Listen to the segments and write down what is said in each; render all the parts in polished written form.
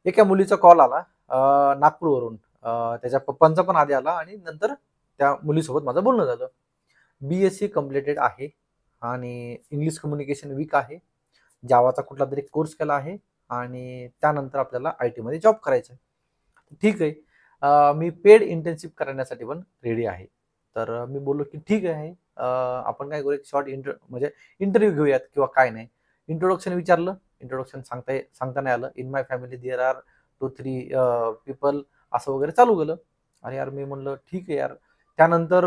एका मुलीचा कॉल आला नागपूरवरून. त्याच्या पप्पांचा पण आधी आला आणि नंतर त्या मुलीसोबत माझं बोलणं झालं. BSc कम्प्लिटेड आहे आणि इंग्लिश कम्युनिकेशन वीक आहे. जावाचा कुठला तरी कोर्स केला आहे आणि त्यानंतर आपल्याला IT मध्ये जॉब करायचा आहे. ठीक आहे. मी पेड इंटर्नशिप करण्यासाठी पण रेडी आहे. तर मी बोललो की ठीक आहे. आपण काय करू, एक शॉर्ट म्हणजे इंटरव्ह्यू घेऊयात किंवा काय नाही. इंट्रोडक्शन विचारलं. इंट्रोडक्शन सांगता नाही आलं. In my family there are 2-3 people असं वगैरे चालू गेलं. आणि यार मी म्हणलं ठीक आहे यार. त्यानंतर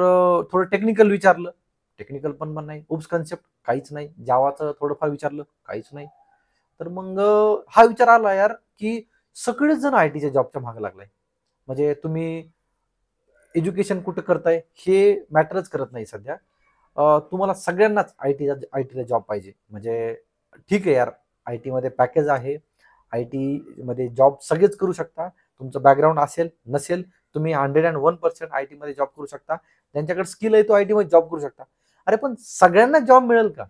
थोडं टेक्निकल विचारलं. टेक्निकल पण नाही. उप्स कन्सेप्ट काहीच नाही. जावाचं थोडंफार विचारलं, काहीच नाही. तर मग हा विचार आला यार की सगळेच जण ITच्या जॉबच्या मागे लागलाय. म्हणजे तुम्ही एज्युकेशन कुठं करताय हे मॅटरच करत नाही सध्या. तुम्हाला सगळ्यांनाच आयटीला जॉब पाहिजे. म्हणजे ठीक आहे यार, IT मध्ये पॅकेज आहे. IT मध्ये जॉब सगळेच करू शकता. तुमचं बॅकग्राऊंड असेल नसेल, तुम्ही 101% IT मध्ये जॉब करू शकता. ज्यांच्याकडे स्किल आहे तो IT मध्ये जॉब करू शकता. अरे पण सगळ्यांना जॉब मिळेल का?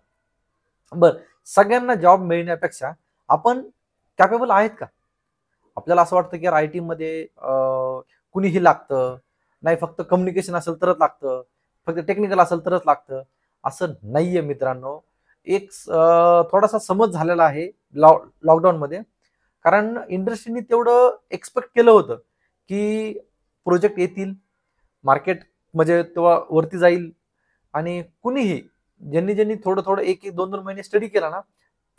बर, सगळ्यांना जॉब मिळण्यापेक्षा आपण कॅपेबल आहेत का? आपल्याला असं वाटतं की यार IT मध्ये कुणीही लागतं, नाही फक्त कम्युनिकेशन असेल तरच लागतं, फक्त टेक्निकल असेल तरच लागतं. असं नाहीये मित्रांनो. एक थोडासा समज झालेला आहे लॉकडाऊन मध्ये. कारण इंडस्ट्रीने तेवढं एक्सपेक्ट केलं होतं की प्रोजेक्ट येतील, मार्केट म्हणजे तेव्हा वरती जाईल आणि कुणीही ज्यांनी ज्यांनी थोडं थोडं एक एक 2-2 महिने स्टडी केला ना,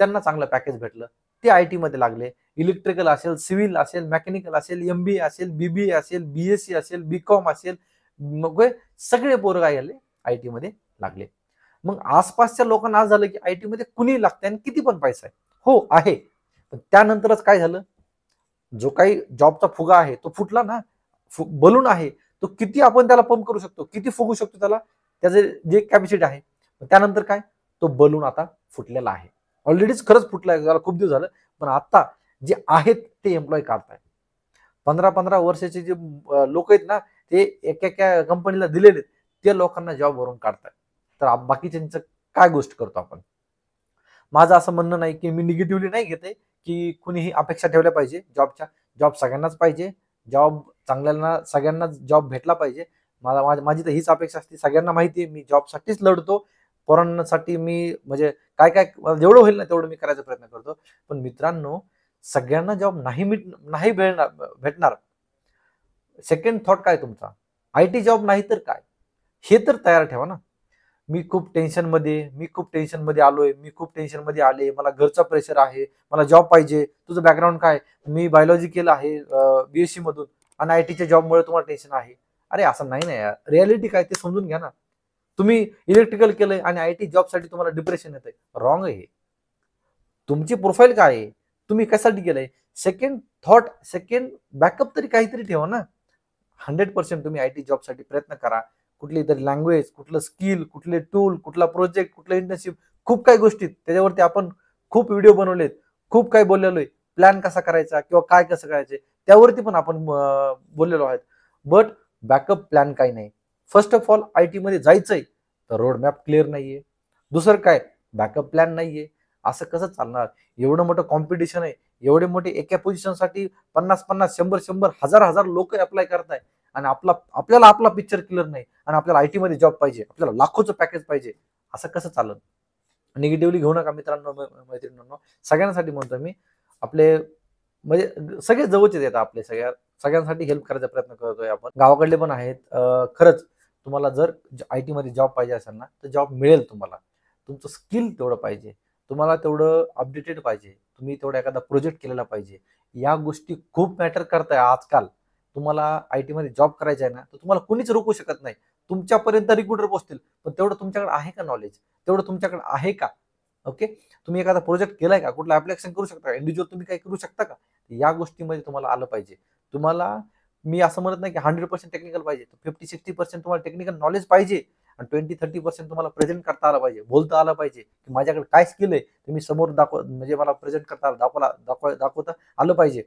त्यांना चांगलं पॅकेज भेटलं. ते IT मध्ये लागले. इलेक्ट्रिकल असेल, सिव्हिल असेल, मेकॅनिकल असेल, MBA असेल, BBA असेल, BSc असेल, BCom असेल, मग सगळे पोरं काय झाले IT मध्ये लागले. मग आसपासच्या लोकांना आज झालं की IT मध्ये कुणी लागतंय आणि किती पण पैसा आहे. हो आहे. पण त्यानंतरच काय झालं, जो काही जॉबचा फुगा आहे तो फुटला ना. बलून आहे तो किती आपण त्याला पंप करू शकतो, किती फुगू शकतो त्याला, त्याचे जे कॅपॅसिटी आहे. त्यानंतर काय, तो बलून आता फुटलेला आहे. ऑलरेडीच खरंच फुटलाय, त्याला खूप दिवस झालं. पण आता जे आहेत ते एम्प्लॉय काढताय. 15-15 वर्षाचे जे लोक आहेत ना, ते एका कंपनीला दिलेले ते लोकांना जॉब वरून काढताय. तर बाकीच्यांचं काय गोष्ट करतो आपण? माझं असं म्हणणं नाही की मी निगेटिव्हली नाही घेते की कुणीही अपेक्षा ठेवल्या पाहिजे जॉबच्या. जॉब सगळ्यांनाच पाहिजे. जॉब चांगल्याला सगळ्यांनाच जॉब भेटला पाहिजे. माझी तर हीच अपेक्षा असते. सगळ्यांना माहिती आहे मी जॉबसाठीच लढतो. पोरांसाठी मी म्हणजे काय काय जेवढं होईल ना तेवढं मी करायचा प्रयत्न करतो. पण मित्रांनो, सगळ्यांना जॉब नाही भेटणार. सेकंड थॉट काय तुमचा? IT जॉब नाही तर काय, हे तर तयार ठेवा ना. मी खूप टेन्शन मध्ये आलोय, मी खूप टेन्शन मध्ये आले, मला घरचा प्रेशर आहे, मला जॉब पाहिजे. तुझं बॅकग्राऊंड काय? मी बायोलॉजी केलं आहे BSc मधून आणि ITच्या जॉबमुळे तुम्हाला टेन्शन आहे. अरे असं नाही ना यार. रियालिटी काय ते समजून घ्या ना. तुम्ही इलेक्ट्रिकल केलंय आणि IT जॉबसाठी तुम्हाला डिप्रेशन येतंय. रॉंग आहे हे. तुमची प्रोफाईल काय आहे? तुम्ही कशासाठी केलंय? सेकंड थॉट, सेकंड बॅकअप तरी काहीतरी ठेवा ना. 100% तुम्ही IT जॉबसाठी प्रयत्न करा. कुठली तरी लँग्वेज, कुठलं स्किल, कुठले टूल, कुठला प्रोजेक्ट, कुठलं इंटर्नशिप, खूप काही गोष्टी त्याच्यावरती आपण खूप व्हिडिओ बनवलेत, खूप काही बोललेलो आहे. प्लॅन कसा करायचा किंवा काय कसं करायचं त्यावरती पण आपण बोललेलो आहेत. बट बॅकअप प्लॅन काही नाही. फर्स्ट ऑफ ऑल IT मध्ये जायचंय तर रोड मॅप क्लिअर नाहीये. दुसरं काय, बॅकअप प्लॅन नाहीये. असं कसं चालणार? एवढं मोठं कॉम्पिटिशन आहे. एवढे मोठे एका पोझिशनसाठी 50-50, 100-100, हजार लोक अप्लाय करताय आणि आपल्याला आपला पिक्चर क्लिअर नाही आणि आपल्याला IT मध्ये जॉब पाहिजे, आपल्याला लाखोचं पॅकेज पाहिजे. असं कसं चालत? निगेटिव्हली घेऊ नका मित्रांनो, मैत्रिणींनो. सगळ्यांसाठी म्हणतो मी. आपले म्हणजे सगळे जवळचे येतात आपले, सगळ्यांसाठी हेल्प करायचा प्रयत्न करतोय आपण. गावाकडले पण आहेत. खरंच तुम्हाला जर IT मध्ये जॉब पाहिजे असेल ना तर जॉब मिळेल तुम्हाला. तुमचं स्किल तेवढं पाहिजे, तुम्हाला तेवढं अपडेटेड पाहिजे, तुम्ही तेवढा एखादा प्रोजेक्ट केलेला पाहिजे. या गोष्टी खूप मॅटर करताय आजकाल. तुम्हाला IT मध्ये जॉब करायचा आहे ना तर तुम्हाला कुणीच रोखू शकत नाही. तुमच्यापर्यंत रिक्रुटर पोहोचतील, पण तेवढं तुमच्याकडे आहे का नॉलेज? तेवढं तुमच्याकडे आहे का? ओके. तुम्ही एखादा प्रोजेक्ट केलाय का? कुठला ऍप्लिकेशन करू शकता का? इंडिव्हिज्युअल तुम्ही काही करू शकता का? या गोष्टीमध्ये तुम्हाला आलं पाहिजे. तुम्हाला मी असं म्हणत नाही की 100% टेक्निकल पाहिजे. 50-60% तुम्हाला टेक्निकल नॉलेज पाहिजे आणि 20-30% तुम्हाला प्रेझेंट करता आलं पाहिजे, बोलता आलं पाहिजे की माझ्याकडे काय स्किल आहे ते मी समोर म्हणजे मला प्रेझेंट करता दाखवता आलं पाहिजे.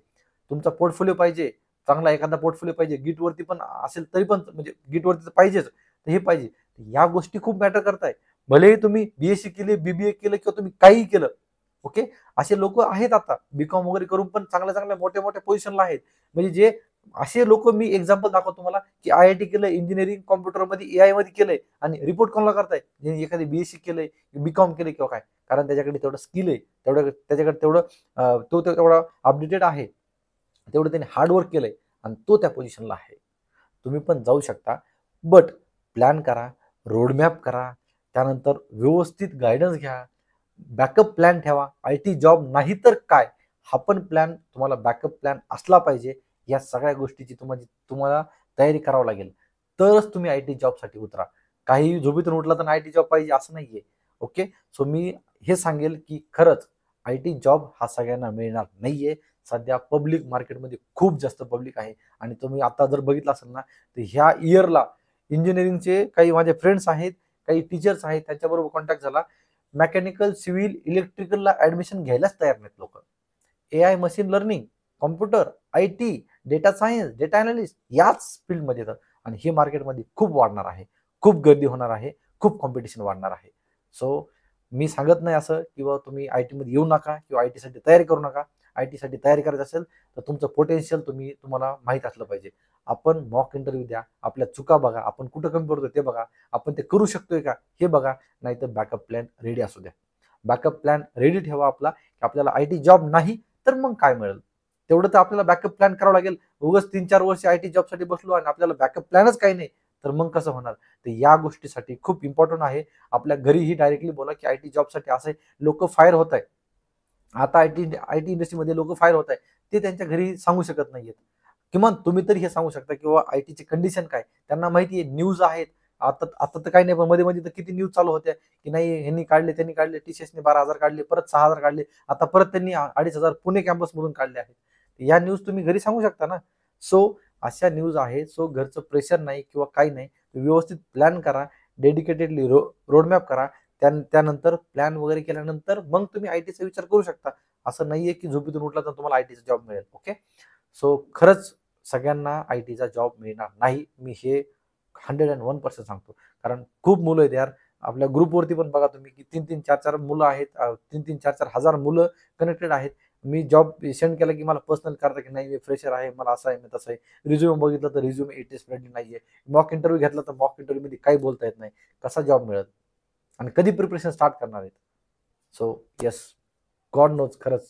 तुमचा पोर्टफोलिओ पाहिजे, चांगला एखादा पोर्टफोलिओ पाहिजे. गिटवरती पण असेल तरी पण, म्हणजे गिटवरती तर पाहिजेच, तर हे पाहिजे. या गोष्टी खूप मॅटर करताय. भलेही तुम्ही BSc केली, BBA केलं किंवा तुम्ही काहीही केलं, ओके, असे लोक आहेत आता बीकॉम वगैरे करून पण चांगल्या चांगल्या मोठ्या मोठ्या पोझिशनला आहेत. म्हणजे जे असे लोक मी एक्झाम्पल दाखवतो तुम्हाला की IIT केलंय, इंजिनिअरिंग कॉम्प्युटरमध्ये AI मध्ये केलंय आणि रिपोर्ट कोणाला करताय, ज्यांनी एखादी BSc केलंय, बीकॉम केलंय किंवा काय, कारण त्याच्याकडे तेवढं स्किल आहे, तेवढं त्याच्याकडे तेवढं तो तेवढा अपडेटेड आहे, तेवढं त्याने हार्डवर्क केलंय आणि तो त्या पोझिशनला आहे. तुम्ही पण जाऊ शकता, बट प्लॅन करा, रोडमॅप करा, त्यानंतर व्यवस्थित गायडन्स घ्या, बॅकअप प्लॅन ठेवा. IT जॉब नाही तर काय, हा पण प्लॅन तुम्हाला बॅकअप प्लॅन असला पाहिजे. या सगळ्या गोष्टीची तुम्हाला तयारी करावं लागेल, तरच तुम्ही IT जॉबसाठी उतरा. काही झोपेतून उठला तर IT जॉब पाहिजे असं नाहीये. ओके, सो मी हे सांगेल की खरंच IT जॉब हा सगळ्यांना मिळणार नाहीये. सध्या पब्लिक मार्केटमध्ये खूप जास्त पब्लिक आहे आणि तुम्ही आता जर बघितलं असेल ना, तर ह्या इयरला इंजिनिअरिंगचे काही माझे फ्रेंड्स आहेत, काही टीचर्स आहेत, त्यांच्याबरोबर कॉन्टॅक्ट झाला, मेकॅनिकल, सिव्हिल, इलेक्ट्रिकलला ऍडमिशन घ्यायलाच तयार नाहीत लोक. AI, machine learning, computer, IT, data science, data analyst याच फील्डमध्ये येतात आणि हे मार्केटमध्ये खूप वाढणार आहे, खूप गर्दी होणार आहे, खूप कॉम्पिटिशन वाढणार आहे. सो मी सांगत नाही असं किंवा तुम्ही IT मध्ये येऊ नका किंवा IT साठी तयारी करू नका. IT साठी तयारी करायची असेल तर तुमचं पोटेन्शियल तुम्हाला माहित असलं पाहिजे. आपण मॉक इंटरव्ह्यू द्या, आपल्या चुका बघा, आपण कुठं कमी पडतो ते बघा, आपण ते करू शकतोय का हे बघा, नाही तर बॅकअप प्लॅन रेडी असू द्या. बॅकअप प्लॅन रेडी ठेवा आपला, की आपल्याला IT जॉब नाही तर मग काय मिळेल, तेवढं तर आपल्याला बॅकअप प्लॅन करावं लागेल. उगाच 3-4 वर्ष IT जॉबसाठी बसलो आणि आपल्याला बॅकअप प्लॅनच काही नाही, तर मग कसं होणार. तर या गोष्टीसाठी खूप इम्पॉर्टंट आहे. आपल्या घरीही डायरेक्टली बोला की IT जॉबसाठी असं लोक फायर होत आहे. आता IT इंडस्ट्रीमध्ये लोक फायर होत आहे, ते त्यांच्या घरी सांगू शकत नाहीयेत. किमान तुम्ही तरी हे सांगू शकता किंवा ITची कंडिशन काय, त्यांना माहिती आहे, न्यूज आहेत. आता आता तर काही नाही, पण मध्ये मध्ये तर किती न्यूज चालू होत्या की नाही ह्यांनी काढले, त्यांनी काढले, TCSने 12,000 काढले, परत 6,000 काढले, आता परत त्यांनी 2,500 पुणे कॅम्पस मधून काढले आहेत. या न्यूज तुम्ही घरी सांगू शकता ना. सो अशा न्यूज आहेत. सो घरचं प्रेशर नाही किंवा काही नाही, व्यवस्थित प्लॅन करा, डेडिकेटेडली रोडमॅप करा. त्यानंतर प्लॅन वगैरे केल्यानंतर मग तुम्ही ITचा विचार करू शकता. असं नाहीये की झोपेतून उठला तर तुम्हाला ITचा जॉब मिळेल. ओके, सो खरंच सगळ्यांना ITचा जॉब मिळणार नाही, मी हे 101% सांगतो. कारण खूप मुलं आहेत यार, आपल्या ग्रुपवरती पण बघा तुम्ही की 3-3, 4-4 मुलं आहेत, 3-3, 4-4 हजार मुलं कनेक्टेड आहेत. मी जॉब सेंड केला की मला पर्सनल करता की नाही मी फ्रेशर आहे, मला असं आहे, मी तसं आहे. रिझ्यूम बघितलं तर रिझ्यूम इट इज फ्रेंडली नाहीये. मॉक इंटरव्ह्यू घेतला तर मॉक इंटरव्ह्यू मध्ये काही बोलता येत नाही, कसा जॉब मिळत आणि कधी प्रिपरेशन स्टार्ट करणार आहेत. सो येस, गॉड नोज खरंच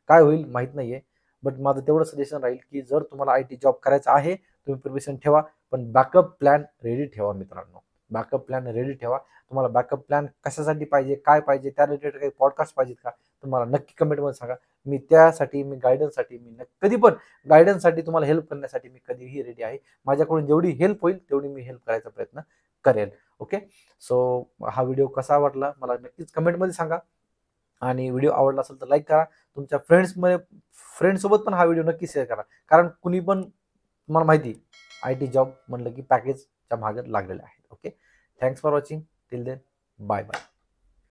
काय होईल माहित नाहीये. बट माझं तेवढं सजेशन राहील की जर तुम्हाला IT जॉब करायचा आहे, तुम्ही प्रिपरेशन ठेवा, पण बॅकअप प्लॅन रेडी ठेवा मित्रांनो. बॅकअप प्लॅन रेडी ठेवा. तुम्हाला बॅकअप प्लॅन कशासाठी पाहिजे, काय पाहिजे, त्या रिलेटेड काही पॉडकास्ट पाहिजेत का, तुम्हाला नक्की कमेंटमध्ये सांगा. मी त्यासाठी, मी गायडन्ससाठी, मी कधी पण गायडन्ससाठी, तुम्हाला हेल्प करण्यासाठी मी कधीही रेडी आहे. माझ्याकडून जेवढी हेल्प होईल तेवढी मी हेल्प करायचा प्रयत्न करेल. ओके, सो हा व्हिडिओ कसा वाटला मला नक्कीच कमेंटमध्ये सांगा आणि व्हिडिओ आवडला असेल तर लाईक करा. तुमच्या फ्रेंड्ससोबत पण हा व्हिडिओ नक्की शेअर करा, कारण कुणी पण तुम्हाला माहिती IT जॉब म्हणलं की पॅकेजच्या मागे लागलेले आहेत. Okay, thanks for watching. Till then, bye bye.